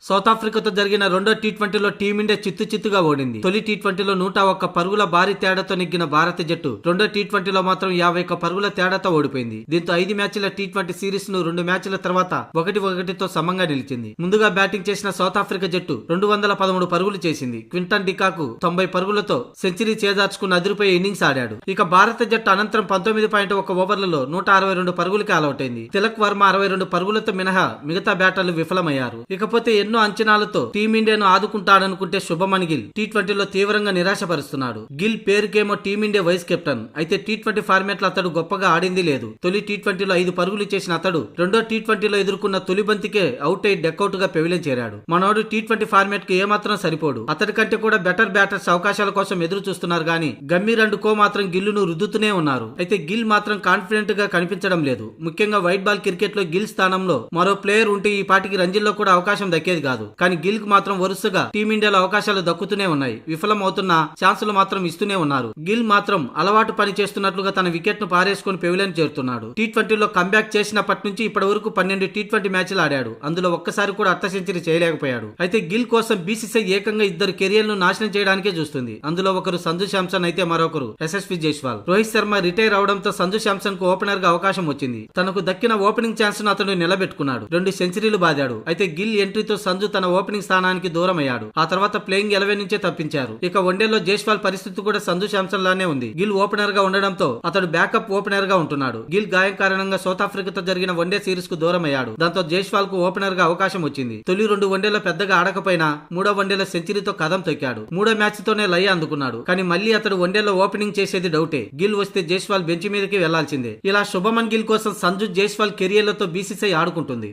South ఆఫ్రికాతో జరిగిన రెండో టీ20లో team India చిత్తుగా ఓడింది. తొలి టీ20లో 101 పరుగుల భారీ తేడాతో నెగ్గిన భారత జట్టు రెండో టీ20లో మాత్రం 51 పరుగుల తేడాతో ఓడిపోయింది. దీంతో 5 మ్యాచ్ల టీ20 సిరీస్ ను 2 మ్యాచ్ల తర్వాత 1-1తో సమంగా నిలిచింది. ముందుగా బ్యాటింగ్ చేసిన సౌత్ ఆఫ్రికా జట్టు 213 పరుగులు చేసింది. క్వింటన్ డికాకు 90 పరుగులతో సెంచరీ చేజార్చుకున్న అదిరిపోయే ఇన్నింగ్స్ ఆడాడు. ఇక భారత జట్టు అనంతరం 19.1 ఓవర్లలో 162 పరుగులకి ఆలౌట్ అయింది. తిలక్ వర్మ 62 పరుగులతో మినహా మిగతా బ్యాటర్లు విఫలమయ్యారు. ఇకపోతే ఎన్నో అంచనాలతో టీమిండియాను ఆదుకుంటాడనుకుంటే శుభమన్ గిల్ టీ20లో తీవ్రంగా నిరాశపరుస్తున్నాడు. గిల్ పేరుకేమో టీమిండియా వైస్ కెప్టెన్, అయితే టీ20 ఫార్మాట్ లో అతడు గొప్పగా ఆడింది లేదు. తొలి టీ20లో 5 పరుగులు చేసిన అతడు రెండో టీ20లో ఎదుర్కొన్న తొలి బంతికే అవుట్ అయి డెకౌట్ గా పెవిలియన్ చేరాడు. మనోడు టీ20 ఫార్మాట్ కు ఏమాత్రం సరిపోడు. అతడి కంటే కూడా బెటర్ బ్యాటర్స్ అవకాశాల కోసం ఎదురు చూస్తున్నారు గానీ గమ్మీర్ అండ్ కో మాత్రం గిల్లును రుద్దుతూనే ఉన్నారు. అయితే గిల్ మాత్రం కాన్ఫిడెంట్ గా కనిపించడం లేదు. ముఖ్యంగా వైట్ బాల్ క్రికెట్ లో గిల్ స్థానంలో మరో ప్లేయర్ ఉంటే ఈ పాటికి రంజీల్లో కూడా అవకాశం దక్కేది కాదు. కానీ గిల్ కు మాత్రం వరుసగా టీమిండియాలో అవకాశాలు దక్కుతూనే ఉన్నాయి. విఫలం అవుతున్న ఛాన్సులు మాత్రం ఇస్తూనే ఉన్నారు. గిల్ మాత్రం అలవాటు పని చేస్తున్నట్లుగా తన వికెట్ ను పారేసుకుని పెవిలియన్ చేరుతున్నాడు. టీ20లో కంబ్యాక్ చేసినప్పటి నుంచి ఇప్పటి వరకు 12 టీ20 మ్యాచ్లు ఆడాడు. అందులో ఒక్కసారి కూడా అర్ధ సెంచరీ చేయలేకపోయాడు. అయితే గిల్ కోసం బీసీసీ ఏకంగా 2 కెరియర్లను నాశనం చేయడానికే చూస్తుంది. అందులో ఒకరు సంజు శాంసన్ అయితే మరొకరు యశస్వి జైస్వాల్. రోహిత్ శర్మ రిటైర్ అవడంతో సంజు శాంసన్ కు ఓపెనర్ గా అవకాశం వచ్చింది. తనకు దక్కిన ఓపెనింగ్ ఛాన్స్ ను అతడు నిలబెట్టుకున్నాడు. 2 సెంచరీలు బాదాడు. అయితే గిల్ ఎంట్రీతో సంజు తన ఓపెనింగ్ స్థానానికి దూరం అయ్యాడు. ఆ తర్వాత ప్లేయింగ్ 11 నుంచే తప్పించారు. ఇక వన్డేలో జైస్వాల్ పరిస్థితి కూడా సంజు శాంసన్ లానే ఉంది. గిల్ ఓపెనర్ గా ఉండడంతో అతడు బ్యాకప్ ఓపెనర్ గా ఉంటున్నాడు. గిల్ గాయం కారణంగా సౌత్ ఆఫ్రికాతో జరిగిన వన్డే సిరీస్ కు దూరం అయ్యాడు. దాంతో జైస్వాల్ కు ఓపెనర్ గా అవకాశం వచ్చింది. తొలి 2 వన్డేలో పెద్దగా ఆడకపోయినా 3వ వన్డేలో సెంచరీతో కదం తొక్కాడు. 3వ మ్యాచ్ తోనే లయ అందుకున్నాడు. కానీ మళ్ళీ అతడు వన్డేలో ఓపెనింగ్ చేసేది డౌటే. గిల్ వస్తే జైస్వాల్ బెంచ్ మీదకి వెళ్లాల్సిందే. ఇలా శుభమన్ గిల్ కోసం సంజు జైస్వాల్ కెరియర్లతో బీసీసీ ఆడుకుంటుంది.